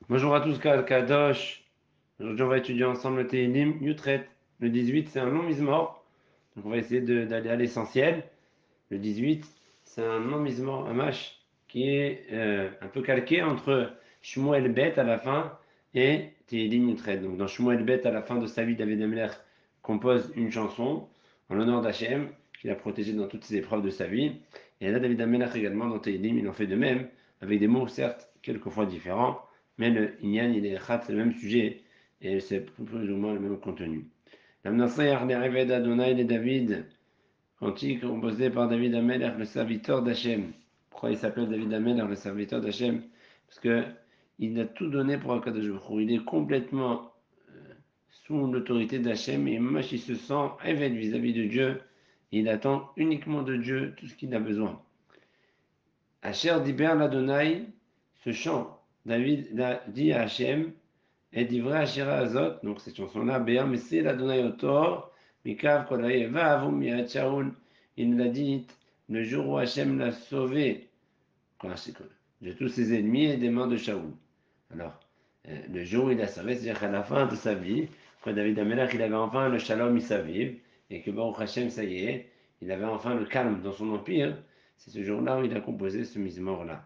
Bonjour à tous, Kadosh. Aujourd'hui, on va étudier ensemble le Tehillim Yutret. Le 18, c'est un long mise-mort. Donc, on va essayer d'aller à l'essentiel. Le 18, c'est un long mise-mort, un mâche, qui est un peu calqué entre Shmuel Bet à la fin et Tehillim Yutret. Donc, dans Shmuel Bet, à la fin de sa vie, David Ameler compose une chanson en l'honneur d'Hachem, qu'il a protégé dans toutes ses épreuves de sa vie. Et là, David Ameler également, dans Tehillim, il en fait de même, avec des mots certes quelquefois différents. Mais le Inyan, il est c'est le même sujet et c'est plus ou moins le même contenu. L'Amnasayar, les Reved Adonai et David, cantique composé par David Ameler, le serviteur d'Hachem. Pourquoi il s'appelle David Ameler, le serviteur d'Hachem? Parce que il a tout donné pour Akadosh Baruch Hu. Il est complètement sous l'autorité d'Hachem et Mach il se sent Eved vis-à-vis de Dieu. Il attend uniquement de Dieu tout ce qu'il a besoin. Asher Diber l'Adonai, ce chant, David dit à Hachem, et d'Ivra Ashira Azot, donc cette chanson-là, Béa Messé l'Adonai Otor, Mikav Kolaï, Va Avum Yad Shaul, il l'a dit le jour où Hachem l'a sauvé de tous ses ennemis et des mains de Shaoul. Alors, le jour où il a sauvé, c'est-à-dire qu'à la fin de sa vie, quand David Amelach, il avait enfin le shalom Isaviv, et que Baruch Hashem, ça y est, il avait enfin le calme dans son empire, c'est ce jour-là où il a composé ce mise-mort-là.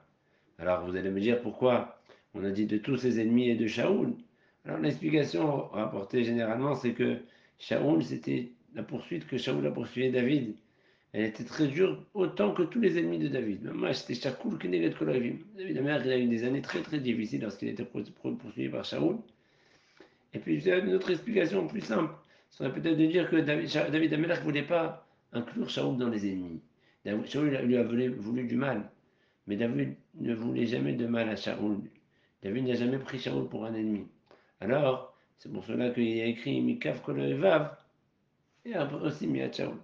Alors, vous allez me dire pourquoi on a dit de tous ses ennemis et de Shaoul. Alors, l'explication rapportée généralement, c'est que Shaoul, c'était la poursuite que Shaoul a poursuivi David. Elle était très dure, autant que tous les ennemis de David. Même moi, c'était Shakoul Kenegat Kolavim. David, la mère, il a eu des années très très difficiles lorsqu'il était poursuivi par Shaoul. Et puis, il y a une autre explication plus simple. Ce serait peut-être de dire que David Amelach ne voulait pas inclure Shaoul dans les ennemis. Shaoul lui a voulu du mal. Mais David ne voulait jamais de mal à Shaoul. David n'a jamais pris Shaoul pour un ennemi. Alors, c'est pour cela qu'il a écrit Mikav Kol Vav et aussi Miat Shaoul.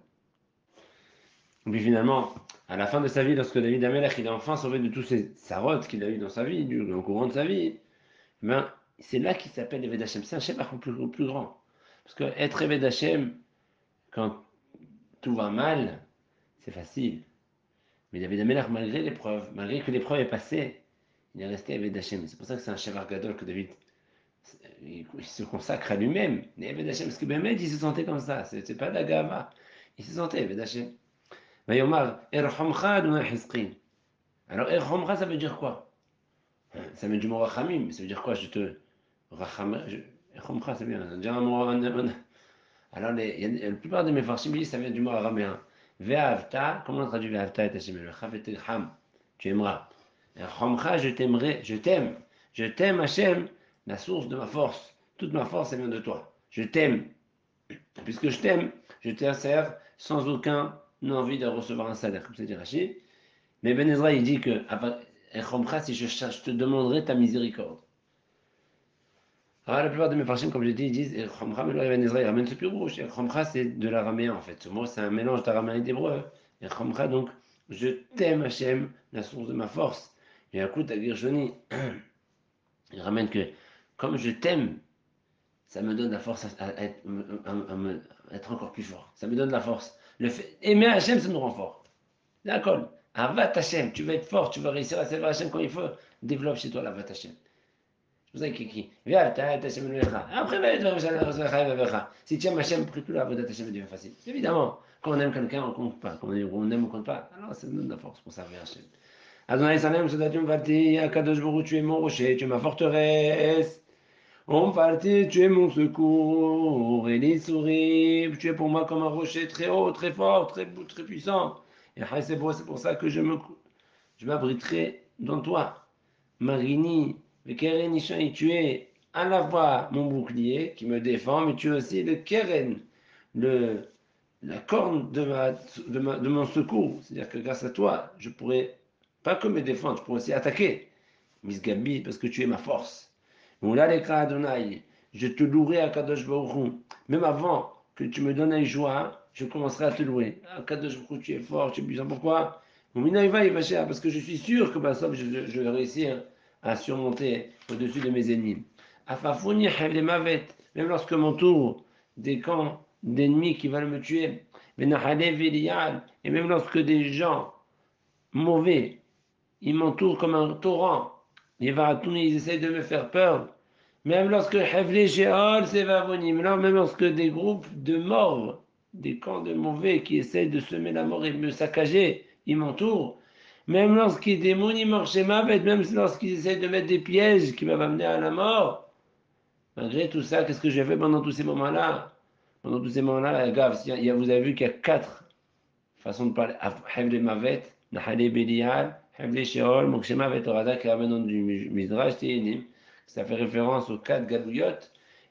Et puis finalement, à la fin de sa vie, lorsque David Amelech il a enfin sauvé de tous ces sarotes qu'il a eu dans sa vie, au courant de sa vie, ben, c'est là qu'il s'appelle Eved Hashem. C'est un Shem par contre plus grand. Parce que être Eved Hashem, quand tout va mal, c'est facile. Mais David Amelech, malgré l'épreuve, malgré que l'épreuve est passée, il est resté Eved Hashem. C'est pour ça que c'est un Shem Gadol que David il se consacre à lui-même. Mais Eved Hashem, parce que Bémed, il se sentait comme ça. C'est pas de la gava. Il se sentait Eved Hashem. Vayomar, Erhamcha Adonai Hizqin. Alors, Erhamcha, ça veut dire quoi? Ça vient du mot rachamim. Ça veut dire quoi? Je te. Racham. Erhamcha, c'est bien. Déjà un mot. Alors, la plupart de mes farshim disent ça vient du mot araméen. Ve'avta, comment on traduit Ve'avta et Hashem? Le chav et ham. Tu aimeras. Erhamcha, je t'aimerai. Je t'aime. Je t'aime, Hashem, la source de ma force. Toute ma force, elle vient de toi. Je t'aime. Puisque je t'aime, je te sers sans aucune envie de recevoir un salaire, comme c'est dit Rachid. Mais Ben Ezra, il dit que, si je cherche, je te demanderai ta miséricorde. Alors, la plupart de mes farshim, comme je dis, ils disent mais là, Ben Ezra, il ramène ce plus gros. Chomra, c'est de l'araméen, en fait. Ce mot, c'est un mélange d'araméen et d'hébreu. Et Chomra, donc, je t'aime, Hachem, la source de ma force. Et à coup, à Gershoni, il ramène que, comme je t'aime, ça me donne la force à être encore plus fort. Ça me donne la force. Le fait, aimer Hachem, ça nous rend fort. D'accord. Avat Hashem, tu vas être fort, tu vas réussir à servir Hashem comme il faut. Développe chez toi la Avat Hashem. C'est pour ça qu'il viens, Hashem Lecha. Après, si tu aimes Hashem, prie plus la Avat Hashem devient facile. Évidemment, quand on aime quelqu'un, on ne compte pas. Quand on aime, on ne compte pas. Alors, ça nous donne la force pour servir Hashem. Adonai Salem, Sodatum Vati, Akadosh Baruch, tu es mon rocher, tu es ma forteresse. En partie, tu es mon secours, et les souris, tu es pour moi comme un rocher très haut, très fort, très puissant. Et c'est pour ça que je m'abriterai dans toi. Marini, le Keren Ishai, tu es à la fois mon bouclier qui me défend, mais tu es aussi le Keren, le, la corne de mon secours. C'est-à-dire que grâce à toi, je pourrais pas que me défendre, je pourrais aussi attaquer. Miss Gabi, parce que tu es ma force. Moula Lekra Adonai, je te louerai à Kadosh Baruch. Même avant que tu me donnes une joie, je commencerai à te louer. Ah, Kadosh Baruch, tu es fort, tu es puissant. Pourquoi? Parce que je suis sûr que je vais réussir à surmonter au-dessus de mes ennemis. Afafouni Mavet, même lorsque m'entoure des camps d'ennemis qui veulent me tuer. Et même lorsque des gens mauvais, ils m'entourent comme un torrent. ils essayent de me faire peur. Même lorsque Hevlé Sheol, c'est Vavonim, même lorsque des groupes de morts, des camps de mauvais qui essayent de semer la mort et me saccager, ils m'entourent. Même lorsqu'ils démonient Marchemavet, même lorsqu'ils essayent de mettre des pièges qui vont m'amener à la mort. Malgré tout ça, qu'est-ce que j'ai fait pendant tous ces moments-là? Pendant tous ces moments-là, gars, vous avez vu qu'il y a quatre façon de parler. Hevle Mavet, Nahale Belial, Hevle Sheol, Mokshe Mavet Orada, qui ramène dans du Midrash Tehilim. Ça fait référence aux quatre galouyot.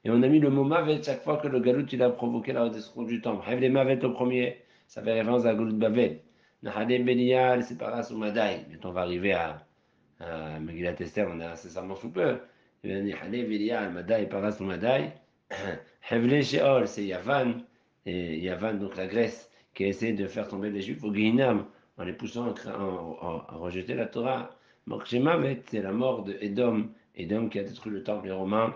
Et on a mis le mot Mavet chaque fois que le galout il a provoqué la destruction du temple. Hevle Mavet au premier, ça fait référence à Galout Bavel. Nahale Belial, c'est par ou Madai. Mais on va arriver à Megillat Esther, on est incessamment sous peu. Nahale Belial, Madai, Paras ou Madai. Hevle Sheol, c'est Yavan. Et Yavan, donc la Grèce qui a essayé de faire tomber les Juifs au Guéhinam en les poussant à rejeter la Torah. Mokshemavet, c'est la mort de Édom, Édom qui a détruit le temple des Romains.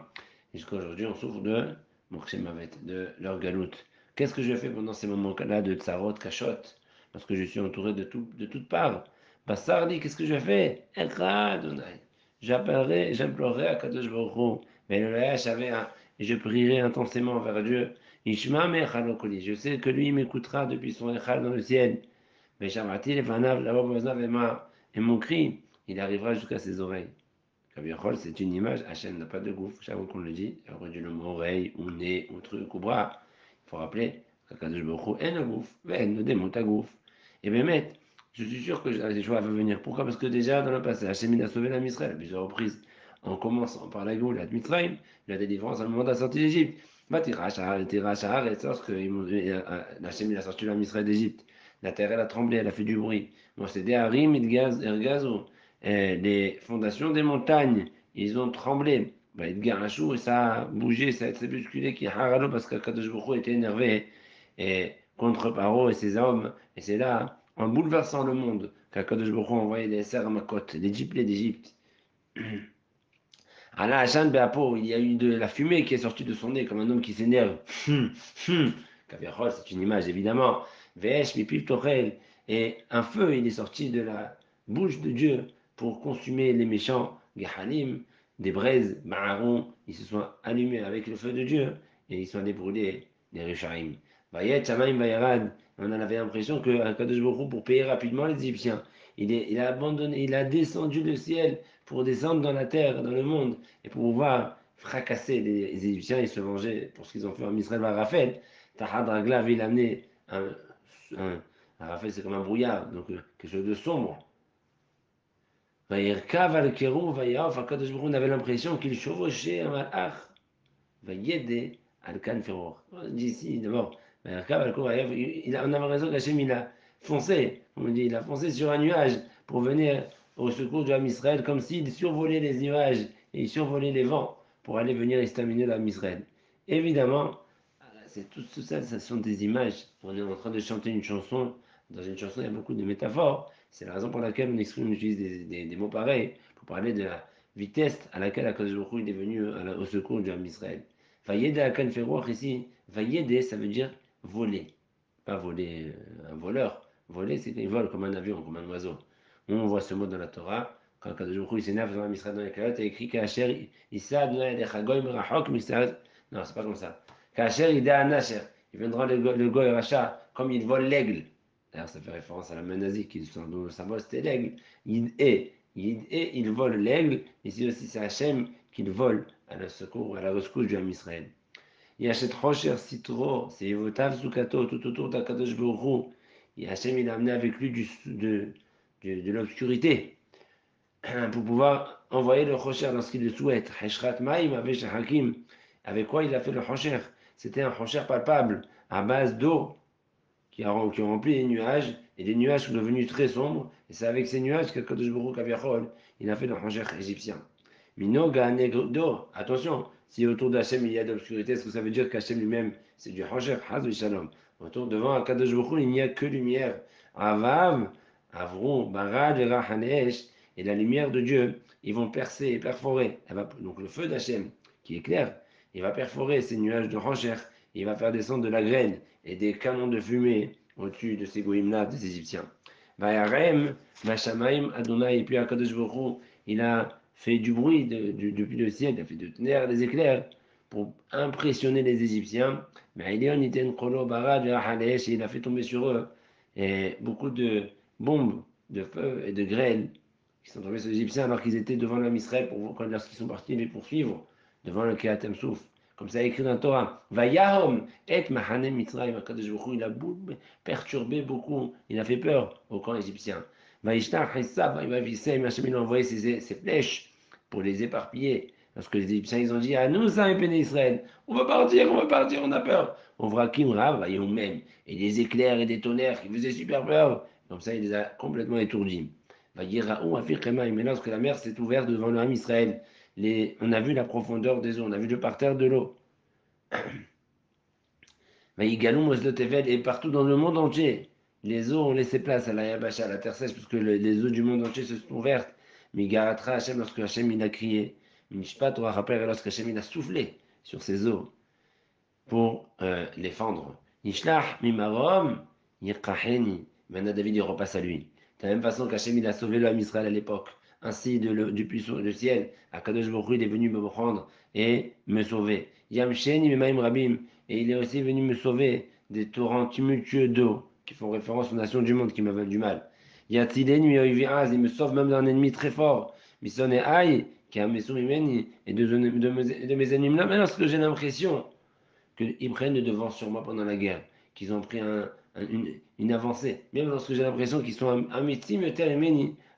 Jusqu'à aujourd'hui, on souffre de Mokshemavet, de leur galoute. Qu'est-ce que je fais pendant ces moments-là de tsarot, kachot, parce que je suis entouré de toutes parts? Bassardi, qu'est-ce que je fais? Ekra Adonai. J'appellerai, j'implorerai à Kadosh Baruch Hu. Mais le Laya et je prierai intensément vers Dieu. Ishma Mechalokoli. Je sais que lui m'écoutera depuis son Echal dans le ciel. Mais Shamati Lefanav, et mon cri, il arrivera jusqu'à ses oreilles. Kaviachol, c'est une image. Hachem n'a pas de gouffre. Chaque fois qu'on le dit, il aurait dû le mot oreille, ou nez, ou truc, ou bras. Il faut rappeler qu'Akadosh Baruch Hu est un gouffre. Mais ne démonte à gouffre. Et bien, je suis sûr que les choix vont venir. Pourquoi? Parce que déjà, dans le passé, Hachem il a sauvé la Misraël à plusieurs reprises. En commençant par la Goule, la Mitzrayim, la délivrance à le moment de la sortie d'Égypte. Lorsque Hachem il a sorti la Misraël d'Égypte, la terre elle a tremblé, elle a fait du bruit. Moi, c'est des harim, Ergazo. Les fondations des montagnes, ils ont tremblé. Bah, Edgar Hachou, et ça a bougé, ça s'est bousculé, qui haralo parce que Kadosh Baruch Hu était énervé et contre Paro et ses hommes. Et c'est là, en bouleversant le monde, qu'Akadosh Baruch Hu a envoyé les serres à Makot, les Djiplés d'Égypte. Allah Hashan Beapo, il y a eu de la fumée qui est sortie de son nez comme un homme qui s'énerve. Kaviachol, c'est une image évidemment. Vesh, Mipiv Torel. Et un feu, il est sorti de la bouche de Dieu pour consumer les méchants. Gehalim, des braises, Maharon, ils se sont allumés avec le feu de Dieu et ils sont allés brûler les Rishaim. Vayet, Shamaim, Vayarad. On en avait l'impression que Kadosh Baruch Hu, pour payer rapidement les Égyptiens, il a abandonné, il a descendu le ciel pour descendre dans la terre, dans le monde, et pour pouvoir fracasser les Égyptiens et se venger pour ce qu'ils ont fait en Israël à Raphaël. Tahad Ragla avait amené un Raphaël, c'est comme un brouillard, donc quelque chose de sombre. Vaïrkav al Kérouv, Vaïaof, Akadosh Baruch Hu, on avait l'impression qu'il chevauchait un malach. Vaïede al Kanferor. On dit ici d'abord, Vaïrkav al Kérouv, on avait raison qu'Hachem il a foncé, on dit, il a foncé sur un nuage pour venir au secours de l'âme Israël, comme s'il survolait les nuages et il survolait les vents pour aller venir exterminer l'âme Israël. Évidemment, c'est tout ça, ce sont des images. On est en train de chanter une chanson. Dans une chanson, il y a beaucoup de métaphores. C'est la raison pour laquelle on utilise des mots pareils pour parler de la vitesse à laquelle Akadosh Baruch Hu est venu au secours du peuple d'Israël. Vayede Akan Feroach ici, Vayede, ça veut dire voler. Pas voler un voleur. Voler, c'est qu'il vole comme un avion, comme un oiseau. On voit ce mot dans la Torah. Quand Akadosh Baruch Hu s'énerve dans Israël dans les Kalat, il y a écrit Kacher Issa Adonai Elecha Goy Merachok Misraël. Non, c'est pas comme ça. Kacher Ida Anacher. Il viendra le Goy Racha comme il vole l'aigle. D'ailleurs, ça fait référence à la menazie dont le symbole c'était l'aigle. Il vole l'aigle. Ici aussi, c'est Hachem qu'il vole à la secours, à la rescousse du Ham Israël. Yachet Rocher Citro, c'est Votav Zukato, tout autour d'Akadosh Baruch Hu. Et Hachem, il a amené avec lui de l'obscurité pour pouvoir envoyer le Rocher lorsqu'il le souhaite. Heshrat Maïm avec Hakim. Avec quoi il a fait le Rocher? C'était un Rocher palpable, à base d'eau, qui ont rempli les nuages, et les nuages sont devenus très sombres, et c'est avec ces nuages que Kadosh Baruch Hu, il a fait le Rocher égyptien. Minoga Negdo, attention, si autour d'Hachem il y a de l'obscurité, est-ce que ça veut dire qu'Hachem lui-même c'est du Rocher, Haz Shalom? Autour devant Akadosh Baruch Hu, il n'y a que lumière. Avav, Avron, Barad, Rahanesh, et la lumière de Dieu, ils vont percer et perforer. Donc le feu d'Hachem, qui est clair, il va perforer ces nuages de Rocher, il va faire descendre de la graine et des canons de fumée au-dessus de ces goïmnas des Égyptiens. Vayarem, Vashamaim, Adonai, et puis Akadosh Baruch Hu, il a fait du bruit depuis le ciel, il a fait de tonnerre, des éclairs pour impressionner les Égyptiens. Mais il a fait tomber sur eux et beaucoup de bombes, de feu et de grêle qui sont tombés sur les Égyptiens alors qu'ils étaient devant l'homme Israël lorsqu'ils sont partis les poursuivre devant le Kéatem Souf. Comme ça écrit dans la Torah. Vayahom et Mahanem Mitzrayim. Akadosh Baruch Hu, il a perturbé beaucoup, il a fait peur au camp égyptien. Vayishtach Hisav, Hachem, il a envoyé ses flèches pour les éparpiller. Parce que les Égyptiens, ils ont dit, à nous, ça, et Israël, on va partir, on a peur. On verra Kim Rav, même. Et des éclairs et des tonnerres qui faisaient super peur. Comme ça, il les a complètement étourdis. Mais lorsque la mer s'est ouverte devant le Ham Israël, on a vu la profondeur des eaux, on a vu le parterre de l'eau. Et partout dans le monde entier, les eaux ont laissé place à la Yabasha, à la terre sèche, puisque les eaux du monde entier se sont ouvertes. Mais Garatra Hachem, lorsque Hachem il a crié, Mishpat ou rappelle, lorsque Hachem il a soufflé sur ces eaux pour les fendre. Nishlach mimarom yirkaheni. Maintenant David il repasse à lui. De la même façon qu'Hachem il a sauvé l'homme Israël à l'époque, ainsi du puissant du ciel, Akadosh Baruch Hu il est venu me prendre et me sauver. Yamsheni mimaim rabim. Et il est aussi venu me sauver des torrents tumultueux d'eau qui font référence aux nations du monde qui me veulent du mal. Yatzileni yoiviaz, il me sauve même d'un ennemi très fort. Misone aïe, qui a mes souvenirs et de mes ennemis. Là, mais lorsque j'ai l'impression qu'ils prennent le devant sur moi pendant la guerre, qu'ils ont pris une avancée. Même lorsque j'ai l'impression qu'ils sont un métier,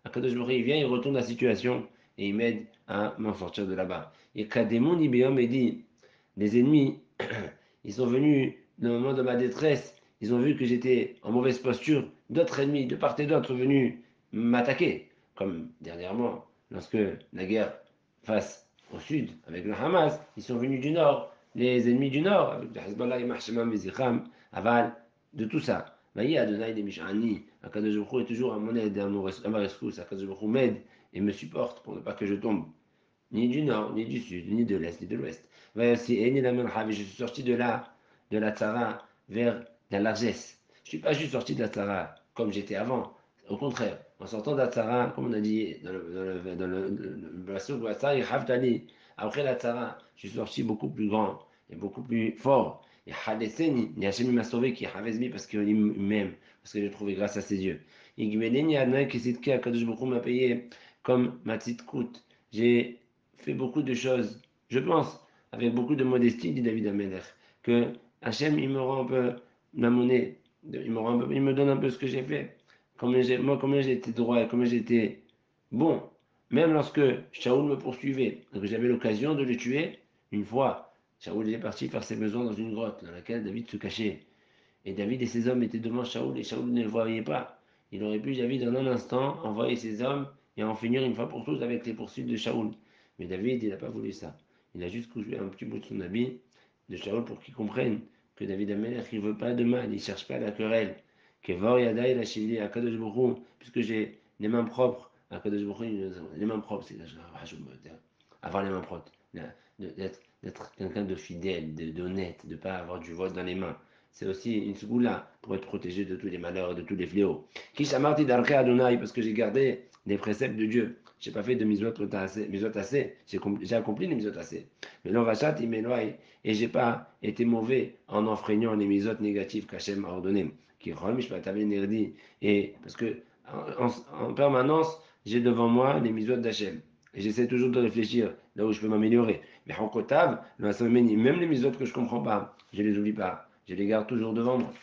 Akadosh Baruch Hu, il vient, il retourne la situation et il m'aide à m'en sortir de là-bas. Et Kademon Ibéom et dit, les ennemis, ils sont venus dans le moment de ma détresse, ils ont vu que j'étais en mauvaise posture, d'autres ennemis de part et d'autre sont venus m'attaquer, comme dernièrement, lorsque la guerre face au sud avec le Hamas, ils sont venus du nord, les ennemis du nord, avec le Hezbollah et Mahshama Mezicham, Aval, de tout ça. Maï Adonai de Mishani, Akadosh Baruch Hu est toujours à mon aide, à ma rescousse, Akadosh Baruch Hu m'aide et me supporte pour ne pas que je tombe, ni du nord, ni du sud, ni de l'est, ni de l'ouest. Je suis sorti de la Tzara, vers la largesse. Je ne suis pas juste sorti de la Tzara comme j'étais avant. Au contraire, en sortant de la Tzara, comme on a dit dans le verset de la Tzara, après la Tzara, je suis sorti beaucoup plus grand et beaucoup plus fort. Et Hachem m'a sauvé, qui parce qu'il m'aime, parce que j'ai trouvé grâce à ses yeux. M'a payé comme ma petite coûte. J'ai fait beaucoup de choses, je pense, avec beaucoup de modestie, dit David Amelech, que Hachem, il me rend un peu la monnaie, il me donne un peu ce que j'ai fait. Combien j'ai été droit et combien j'ai été bon. Même lorsque Shaoul me poursuivait, que j'avais l'occasion de le tuer, une fois, Shaoul est parti faire ses besoins dans une grotte dans laquelle David se cachait. Et David et ses hommes étaient devant Shaoul et Shaoul ne le voyait pas. Il aurait pu, David, en un instant, envoyer ses hommes et en finir une fois pour toutes avec les poursuites de Shaoul. Mais David, il n'a pas voulu ça. Il a juste coupé un petit bout de son habit de Shaoul pour qu'il comprenne que David Amelech, il ne veut pas de mal, il ne cherche pas la querelle. Que Vor Yada, il a chili à Kadosh Baruch Hu, puisque j'ai les mains propres. À Kadosh Baruch Hu, les mains propres, c'est avoir les mains propres, d'être quelqu'un de fidèle, d'honnête, de ne pas avoir du vote dans les mains. C'est aussi une segoula pour être protégé de tous les malheurs et de tous les fléaux. Kishamarti d'Arke Adonai, parce que j'ai gardé les préceptes de Dieu. Je n'ai pas fait de misot assez. J'ai accompli les misot assez. Mais l'orachat, il m'éloigne. Et je n'ai pas été mauvais en enfreignant les misot négatives qu'Hachem a ordonné. Qui et parce que en permanence, j'ai devant moi les misot d'Hachem. Et j'essaie toujours de réfléchir là où je peux m'améliorer. Mais en kotav, même les misot que je ne comprends pas, je ne les oublie pas. Je les garde toujours devant moi.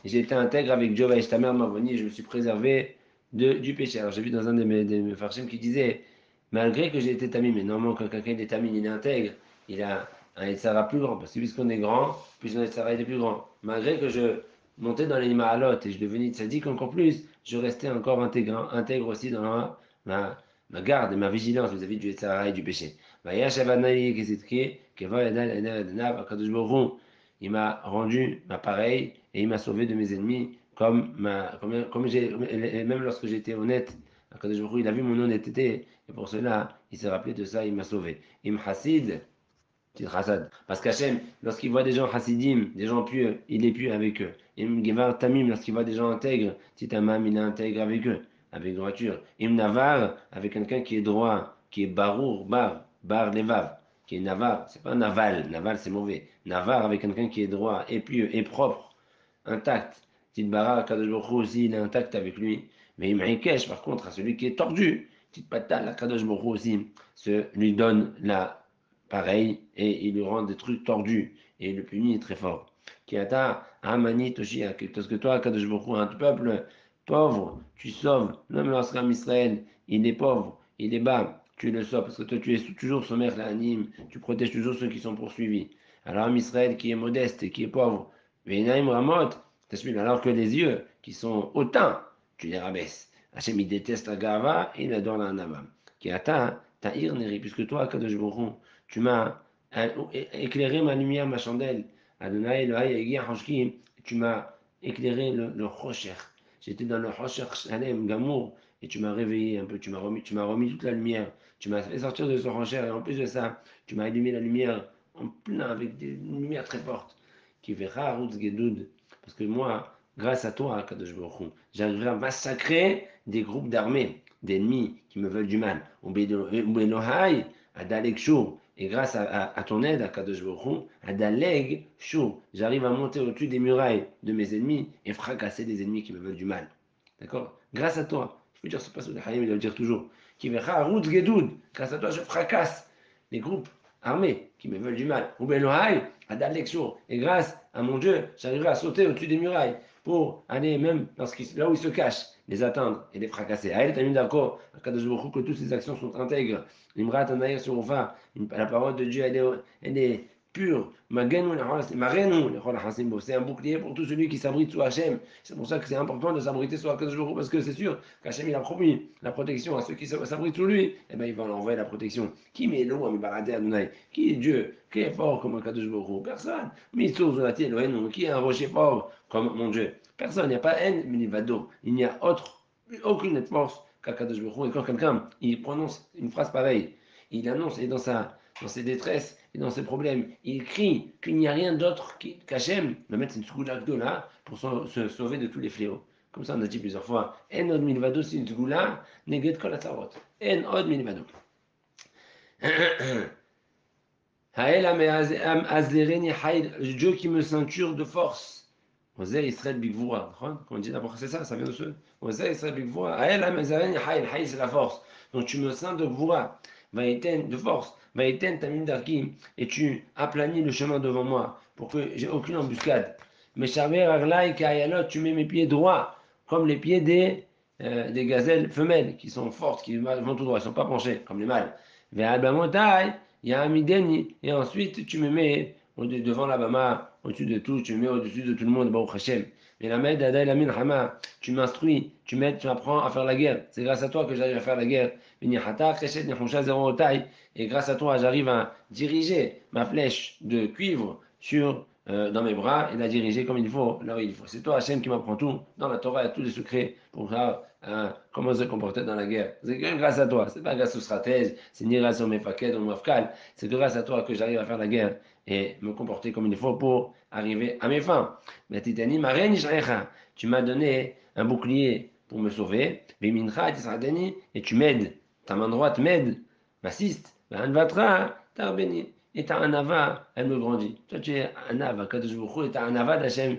J'ai été intègre avec Dieu, je me suis préservé du péché. Alors j'ai vu dans un de mes farshim qui disait, malgré que j'ai été tamim, mais normalement quand quelqu'un est tamim, il est intègre, il a un Etzara plus grand, parce que puisqu'on est grand, plus notre Etzara est plus grand. Malgré que je montais dans les Mahalot et je devenais tzaddik encore plus, je restais encore intègre aussi dans ma garde et ma vigilance vis-à-vis du Etzara et du péché. Il m'a rendu pareil et il m'a sauvé de mes ennemis, et même lorsque j'étais honnête, il a vu mon honnêteté, et pour cela, il s'est rappelé de ça, il m'a sauvé. Im Hasid, petit Hassad. Parce qu'Hachem, lorsqu'il voit des gens Hasidim, des gens pieux, il est pieux avec eux. Im Gevar Tamim, lorsqu'il voit des gens intègres, petit Amam, il est intègre avec eux. avec droiture. Im navar, avec quelqu'un qui est droit, qui est barour, bar levav, qui est navar. C'est pas naval, naval c'est mauvais. Navar avec quelqu'un qui est droit, et pieux, et propre, intact. Tidbara, Kadosh Baruch Hu aussi, il est intact avec lui. Mais Imrikesh, par contre, à celui qui est tordu, Tidpata, Kadosh Baruch Hu aussi, lui donne la pareil, et il lui rend des trucs tordus, et il le punit très fort. Kiata, Amani, Toshia, parce que toi, Kadosh Baruch Hu, un peuple pauvre, tu sauves. Même lorsqu'un Israël, il est pauvre, il est bas, tu le sauves, parce que toi, tu es toujours sommaire, l'anime, tu protèges toujours ceux qui sont poursuivis. Alors, un Israël qui est modeste et qui est pauvre, Venaim Ramot, alors que les yeux qui sont hautains, tu les rabaisses. Hachem, il déteste la gava et il adore la nava. Qui atteint, ta'ir neri, puisque toi, Kadosh Baruch Hu, tu m'as éclairé ma lumière, ma chandelle. Adonai Elohai Egir Hashkim, tu m'as éclairé le Rocher. J'étais dans le Rocher Shalem, Gamour, et tu m'as réveillé un peu, tu m'as remis toute la lumière. Tu m'as fait sortir de ce Rocher, et en plus de ça, tu m'as allumé la lumière en plein avec une lumière très forte. Qui verra Arutz Gedoud. Parce que moi, grâce à toi, Kadosh Baruch Hu, j'arriverai à massacrer des groupes d'armées, d'ennemis qui me veulent du mal. Elohai, à Dalek Shur. Et grâce à ton aide, à Kadosh Baruch Hu, à Daleg Shur, j'arrive à monter au-dessus des murailles de mes ennemis et fracasser des ennemis qui me veulent du mal. D'accord? Grâce à toi. Je peux dire, c'est pas ce que Hayim doit dire toujours. Qui verra Arutz Gedoud. Grâce à toi, je fracasse les groupes armés qui me veulent du mal. Ou Elohai, à Dalek Shur. Et grâce à mon Dieu, j'arriverai à sauter au-dessus des murailles pour aller même là où ils se cachent, les atteindre et les fracasser. Aïe, t'as mis d'accord, que toutes ces actions sont intègres. L'imrat anaïr sur Ofa, la parole de Dieu, elle est pure. C'est un bouclier pour tout celui qui s'abrite sous Hachem. C'est pour ça que c'est important de s'abriter sous Hakadosh Baruch Hu, parce que c'est sûr qu'Hachem il a promis la protection à ceux qui s'abritent sous lui. Eh bien, il va leur envoyer la protection. Qui met l'eau à Mibaradé Adonai? Qui est Dieu? Qui est fort comme Hakadosh Baruch Hu? Personne. Qui est un rocher fort comme mon Dieu? Personne. Il n'y a pas haine, mais il va d'eau. Il n'y a aucune force qu'Hakadosh Baruch Hu. Et quand quelqu'un il prononce une phrase pareille, il annonce, et dans ses détresses et dans ses problèmes, il crie qu'il n'y a rien d'autre qu'Hachem, le mettre une sgoula là pour se sauver de tous les fléaux. Comme ça, on a dit plusieurs fois, En od milvado si sgoula, neget kol atzarot. En od milvado. Haël azlereni haïd, Dieu qui me ceinture de force. Osé Israël Bigvoura. Quand on dit d'abord c'est ça vient de ce. Osé Israël Bigvoura. Haël azlereni haïd, haïd c'est la force. Donc tu me ceins de Gvoura, de force. Va éteindre ta mine d'arki et tu aplanis le chemin devant moi pour que j'ai aucune embuscade. Mais Shaver Arlaï Kayalot, tu mets mes pieds droits comme les pieds des gazelles femelles qui sont fortes, qui vont tout droit, ils ne sont pas penchés comme les mâles. Ve'albamotai, il y a un mideni, et ensuite tu me mets devant la bama, au-dessus de tout, tu me mets au-dessus de tout le monde, Baruch Hashem. Et la med Adai Lamin Hama, tu m'instruis, tu m'apprends à faire la guerre. C'est grâce à toi que j'arrive à faire la guerre. Et grâce à toi, j'arrive à diriger ma flèche de cuivre dans mes bras et la diriger comme il faut, là où il faut. C'est toi, Hachem, qui m'apprend tout. Dans la Torah, il y a tous les secrets pour savoir comment se comporter dans la guerre. C'est grâce à toi. C'est pas grâce aux stratèges, c'est ni grâce aux mefaked, aux mafkal. C'est grâce à toi que j'arrive à faire la guerre et me comporter comme il faut pour arriver à mes fins. Mais Titani, ma reine, tu m'as donné un bouclier pour me sauver. Et tu m'aides. Ta main droite m'aide, m'assiste. Et ta anava, elle me grandit. Toi, tu es un ava, Kadosh Baruch Hu, et ta anava d'Hachem.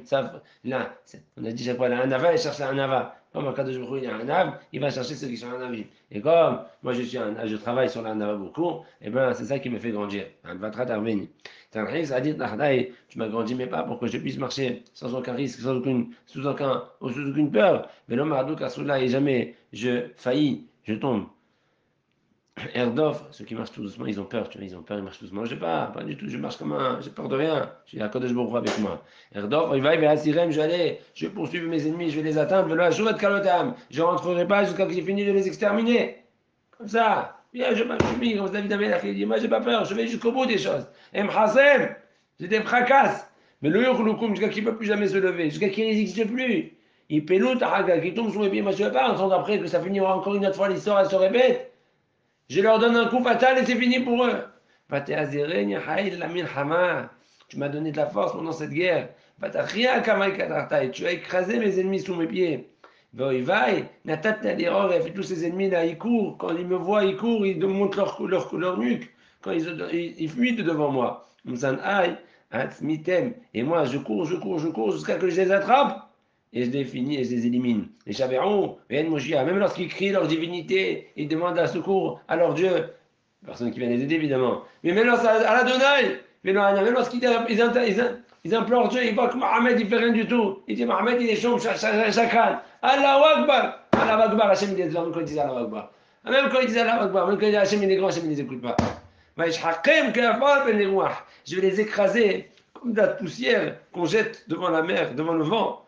Là, on a dit chaque fois, la anava, elle cherche la anava. Comme Kadosh Baruch Hu, il y a un ave, il va chercher ceux qui sont un avis. Et comme moi, je travaille sur la anava beaucoup, et ben, c'est ça qui me fait grandir. Anvatra tarveni. Tu m'as grandi mes pas pour que je puisse marcher sans aucun risque, sous aucune peur. Mais l'homme Ardou Kassoula, et jamais je faillis, je tombe. Erdof, ceux qui marchent tout doucement, ils ont peur, tu vois, ils ont peur, ils marchent tout doucement. Je pas du tout, je marche comme un, j'ai peur de rien. J'ai la Kodesh Baruch Hu avec moi. Erdof, il va, je vais poursuivre mes ennemis, je vais les atteindre, je rentrerai pas jusqu'à ce que j'ai fini de les exterminer. Comme ça, bien, je marche, comme David Amelach, il dit, moi j'ai pas peur, je vais jusqu'au bout des choses. Hasem, j'ai des fracasses. Mais le Yuchlukum, jusqu'à qu'il ne peut plus jamais se lever, jusqu'à qu'il n'existe plus. Il péloute, qui tombe sous mes pieds, moi je ne vais pas entendre après que ça finira encore une autre fois, l'histoire elle se répète. Je leur donne un coup fatal et c'est fini pour eux. Tu m'as donné de la force pendant cette guerre. Tu as écrasé mes ennemis sous mes pieds. Voïvaï, Natat Nadiror, il a fait tous ses ennemis là, ils courent. Quand ils me voient, ils courent, ils montent leur nuque. Quand ils fuient de devant moi. Mzan Aï, Mitem. Et moi, je cours jusqu'à que je les attrape. Et je les finis et je les élimine. Les Chabérons, même lorsqu'ils crient leur divinité, ils demandent un secours à leur Dieu. Personne qui vient les aider, évidemment. Mais même à la Donaï, même lorsqu'ils ils implorent Dieu, ils voient que Mohamed, il fait rien du tout. Il dit, Mohamed, il est chauve, chakran. Allahu Akbar. Allahu Akbar, Hachem, il dit, même quand ils disent Allahu Akbar. Même quand ils disent Allahu Akbar, même quand ils disent Hachem, il est grand, Hachem, il ne les écoute pas. Je vais les écraser comme de la poussière qu'on jette devant la mer, devant le vent.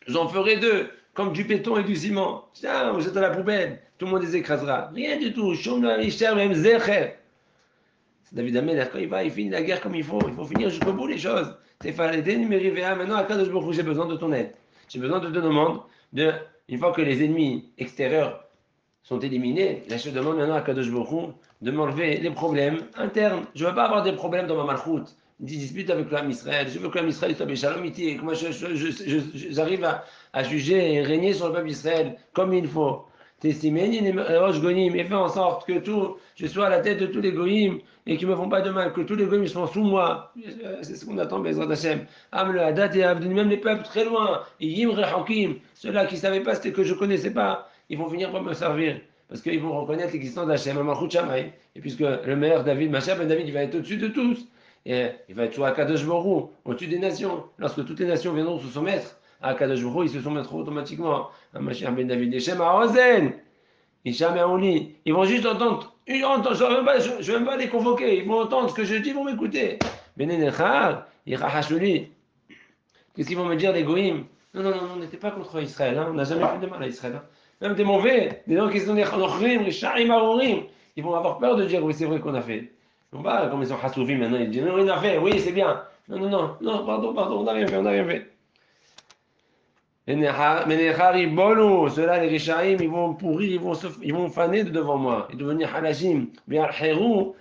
J'en ferai d'eux comme du béton et du ciment. Tiens, on jette à la poubelle, tout le monde les écrasera. Rien du tout. David Amelech, quand il finit la guerre comme il faut finir jusqu'au bout les choses. Maintenant, Akadosh Baruch Hu, j'ai besoin de ton aide. J'ai besoin de te demander, une fois que les ennemis extérieurs sont éliminés, là je te demande maintenant à Kadosh Baruch Hu de m'enlever les problèmes internes. Je ne veux pas avoir des problèmes dans ma malchoute, des disputes avec l'âme Israël. Je veux que l'âme Israël soit shalom iti, et que moi j'arrive à juger et régner sur le peuple Israël comme il faut. Testimeni Rosh Goyim, et fais en sorte que je sois à la tête de tous les Goyim et qu'ils ne me font pas de mal, que tous les Goyim soient sous moi. C'est ce qu'on attend, Bezrat Hashem. Amle Adat et Avdin, même les peuples très loin, Yim Rehakim, ceux-là qui ne savaient pas, c'était que je ne connaissais pas, ils vont finir par me servir. Parce qu'ils vont reconnaître l'existence d'Hachem, Malchut Shamaï. Et puisque le meilleur David, Mashiach ben David, il va être au-dessus de tous. Et il va être sur Akadosh Baruch Hu, au-dessus des nations. Lorsque toutes les nations viendront se soumettre à Akadosh Baruch Hu, ils se soumettront automatiquement à Mashiach ben David. Et Shem Haozen, Isham Haoli. Ils vont juste entendre. Je ne vais même pas les convoquer. Ils vont entendre ce que je dis, ils vont m'écouter. Benenechar, Irahashuli. Qu'est-ce qu'ils vont me dire, les Goïms? Non, non, non, on n'était pas contre Israël. Hein. On n'a jamais fait de mal à Israël. Hein. Même des mauvais, des gens qui sont des chanochrim, les sha'im arorim, ils vont avoir peur de dire oui, c'est vrai qu'on a fait. On va, comme ils sont hassouvim maintenant, ils disent non, on a fait, oui, c'est bien. Non, non, non, non, pardon, on n'a rien fait, on n'a rien fait. Menechari bolo, ceux-là, les rishaïm, ils vont pourrir, ils vont faner de devant moi, et devenir halashim, viarheru,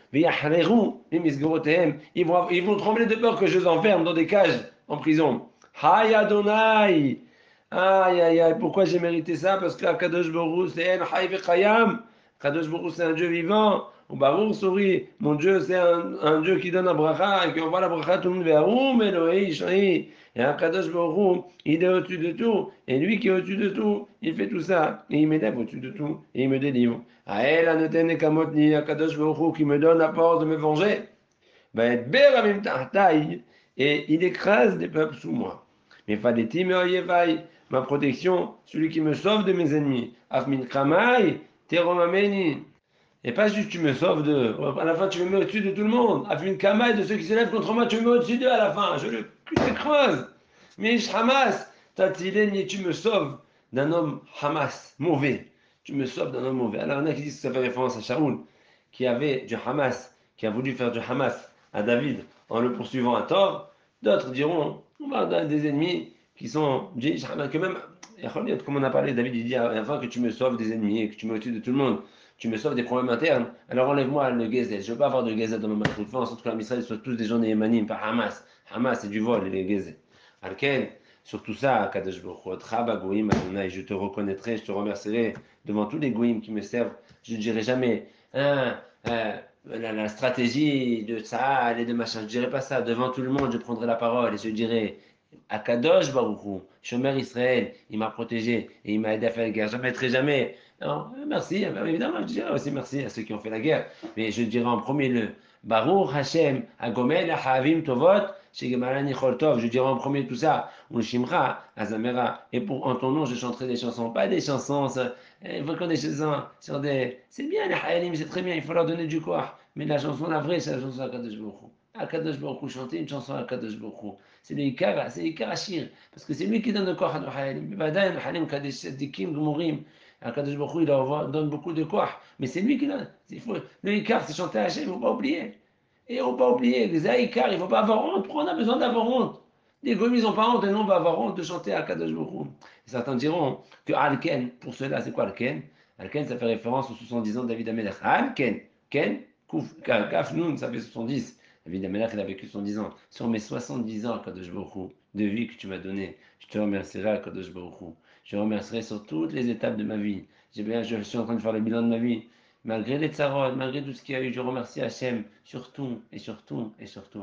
misgorotem, ils vont trembler de peur que je les enferme dans des cages en prison. Hay Adonai. Aïe, aïe, aïe, pourquoi j'ai mérité ça? Parce que Kadosh Baruch c'est El Hay Vechayam. Kadosh Baruch c'est un Dieu vivant. Ou Baruch sourit. Mon Dieu, c'est un Dieu qui donne la bracha et qui envoie la bracha tout le monde vers Oum Elohei Shai. Et un Kadosh Baruch il est au-dessus de tout. Et lui qui est au-dessus de tout, il fait tout ça. Et il m'élève au-dessus de tout. Et il me délivre. Aël Anoten et Kamotni, un Kadosh Baruch qui me donne la force de me venger. Et il écrase des peuples sous moi. Mais Fadeti Meoyevaï, ma protection, celui qui me sauve de mes ennemis. Afmin Kramai, Teromameni. Et pas juste tu me sauves à la fin tu me mets au-dessus de tout le monde. Afmin Kramai, de ceux qui se lèvent contre moi, tu me mets au-dessus d'eux à la fin. Je le creuse. Mais Hamas, Tatileni, tu me sauves d'un homme Hamas, mauvais. Tu me sauves d'un homme mauvais. Alors il y en a qui disent que ça fait référence à Shaoul, qui avait du Hamas, qui a voulu faire du Hamas à David en le poursuivant à tort. D'autres diront, on parle des ennemis qui sont, que même, comme on a parlé, David il dit afin que tu me sauves des ennemis et que tu me au-dessus de tout le monde, tu me sauves des problèmes internes, alors enlève-moi le Gezel. Je ne veux pas avoir de Gezel dans ma main. Il faut en sorte que l'Israël soit tous des gens Néhémanim, pas Hamas. Hamas, c'est du vol, les Gezel. Alken, sur tout ça, Kadosh Baruch Hu, Adonai, je te reconnaîtrai, je te remercierai devant tous les Goïm qui me servent. Je ne dirai jamais, la stratégie de ça, et de machin. Je ne dirai pas ça. Devant tout le monde, je prendrai la parole et je dirai Akadosh Baruch Hu, Shomer Israël, il m'a protégé et il m'a aidé à faire la guerre. Je ne mettrai jamais. Non, merci. Évidemment, je dirai aussi merci à ceux qui ont fait la guerre. Mais je dirai en premier lieu Baruch Hashem, Agomel, Ahavim Tovot, Shegemalani Tov. Je dirai en premier tout ça. Ou Shimra, Azamera. Et en ton nom, je chanterai des chansons. Pas des chansons. Il faut qu'on des chansons sur des. C'est bien les Hayalim, c'est très bien. Il faut leur donner du quoi. Mais la chanson, la vraie, c'est la chanson à Kadosh Baruch Hu. À Kadosh Baruch Hu, chanter une chanson à Kadosh Baruch Hu. C'est le Ikarashir. Parce que c'est lui qui donne le corps à nos Hayalim. Badaï, nos Hayalim, Kadesh, Sadikim, Gumurim. Kadosh Baruch Hu, il leur donne beaucoup de quoi. Mais c'est lui qui donne. Le Ikar, c'est chanter à Hachem, il ne faut pas oublier. Et il ne faut pas oublier, les Ikar, il ne faut pas avoir honte. Pourquoi on a besoin d'avoir honte? Les Goïms, ils n'ont pas honte, et nous, on va avoir honte de chanter à Kadosh Baruch Hu. Certains diront que Alken, pour cela, c'est quoi Alken? Alken, ça fait référence aux 70 ans de David Amelech. Alken, Ken, Kaf Nun, ça fait 70. David Amelach, il a vécu 110 ans. Sur mes 70 ans, Kadosh Baruch Hu, de vie que tu m'as donné, je te remercierai, Kadosh Baruch Hu. Je remercierai sur toutes les étapes de ma vie. Je suis en train de faire le bilan de ma vie. Malgré les tsarots, malgré tout ce qu'il y a eu, je remercie Hachem, surtout, et surtout, et surtout.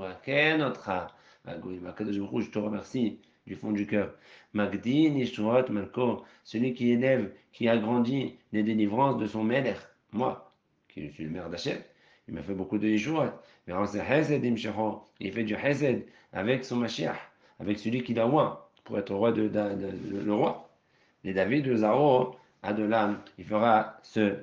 Je te remercie du fond du cœur. Magdin Yeshuot Malko, celui qui élève, qui agrandit les délivrances de son Melech, moi, qui suis le maire d'Hachem, il m'a fait beaucoup de Yeshuot. Il fait du Hesed avec son Mashiach, avec celui qui l'a oint, pour être roi le roi. Les David, le Zaro, Adolam, il fera ce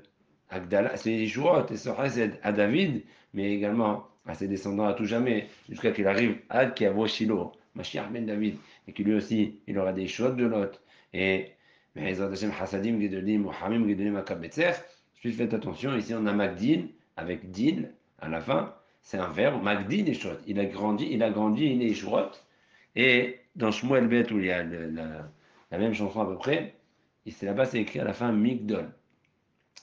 Agdala, ses Yeshuot et ce Hesed à David, mais également à ses descendants à tout jamais, jusqu'à qu'il arrive à Kiavo Shilo, Mashiach ben David, et que lui aussi, il aura des Yeshuot de Lot. Et Me'ezrat Hashem Hasadim Gedolim, Mohamim Gedolim Akabetzer. Juste faites attention, ici on a Magdin avec Din à la fin, c'est un verbe, Magdin Yeshuot. Il a grandi, il est Yeshuot. Et dans Shmuel Bet, où il y a la même chanson à peu près, et c'est là-bas, c'est écrit à la fin Migdol.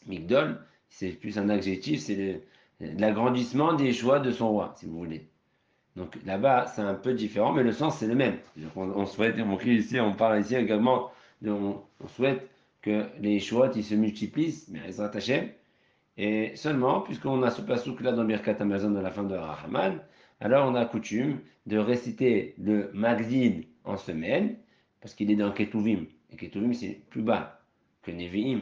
Migdol, c'est plus un adjectif, c'est l'agrandissement des choix de son roi, si vous voulez. Donc là-bas, c'est un peu différent, mais le sens, c'est le même. Donc, on souhaite, on parle ici également, on souhaite que les choix, ils se multiplient, mais Ezrat Hashem. Et seulement, puisqu'on a ce pasouk là dans Birkat Amazon à la fin de Rahman, alors on a coutume de réciter le Magdid en semaine, parce qu'il est dans Ketuvim. Et Ketuvim, c'est plus bas que Nevi'im.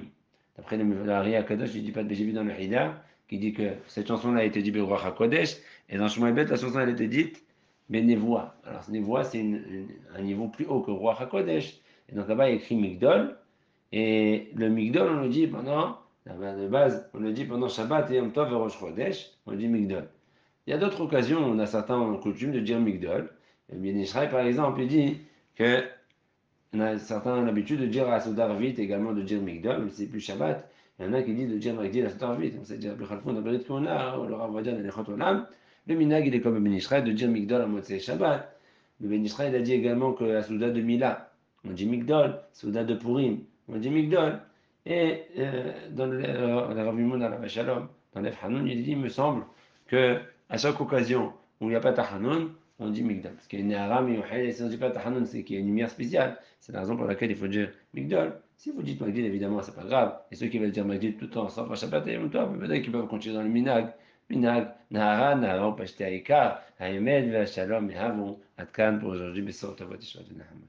D'après le Ari Akadosh, je dis pas de j'ai vu dans le Hida, qui dit que cette chanson-là a été dite Beruach HaKodesh, et dans Shmuel Bet, la chanson elle a été dite Benevoa. Alors, Nevoa, c'est un niveau plus haut que Ruach HaKodesh. Et donc là-bas, il y a écrit Migdol, et le Migdol, on le dit pendant de base, on le dit pendant Shabbat et Yom Tov et Rosh Chodesh, on le dit Migdol. Il y a d'autres occasions où on a certains coutumes de dire Migdol. Le Bien Israël, par exemple, il dit que on a certains l'habitude de dire à Soudar vite également de dire Migdol, même si c'est plus Shabbat. Il y en a qui disent de dire Magdil à Soudar vite. On sait dire Bichalfon, Daberit Kona, on leur va dire dans les Chot Olam. Le Minag, il est comme le Ben Israël de dire Migdol à Motsei Shabbat. Le Ben Israël a dit également que la Souda de Mila, on dit Migdol, Souda de Purim, on dit Migdol. Et dans le Rav Mimoun à la Shalom, dans l'Ef Hanoun, il dit, il me semble que à chaque occasion où il n'y a pas Tahanoun, on dit Migdol. Parce qu'il y a une Aram et si on ne dit pas Tahanoun, c'est qu'il y a une lumière spéciale. C'est la raison pour laquelle il faut dire Migdol. Si vous dites Magdil, évidemment, c'est pas grave. Et ceux qui veulent dire Magdil tout le temps, sans Shabbat et Yom Tov, peut-être qu'ils peuvent continuer dans le Minag. Minag, Nahara, Nahara, Pashte Aikar, Hayemed, Shalom, et Havon, Atkan pour aujourd'hui, Bessor, Tavot, Ishvat, Nahama.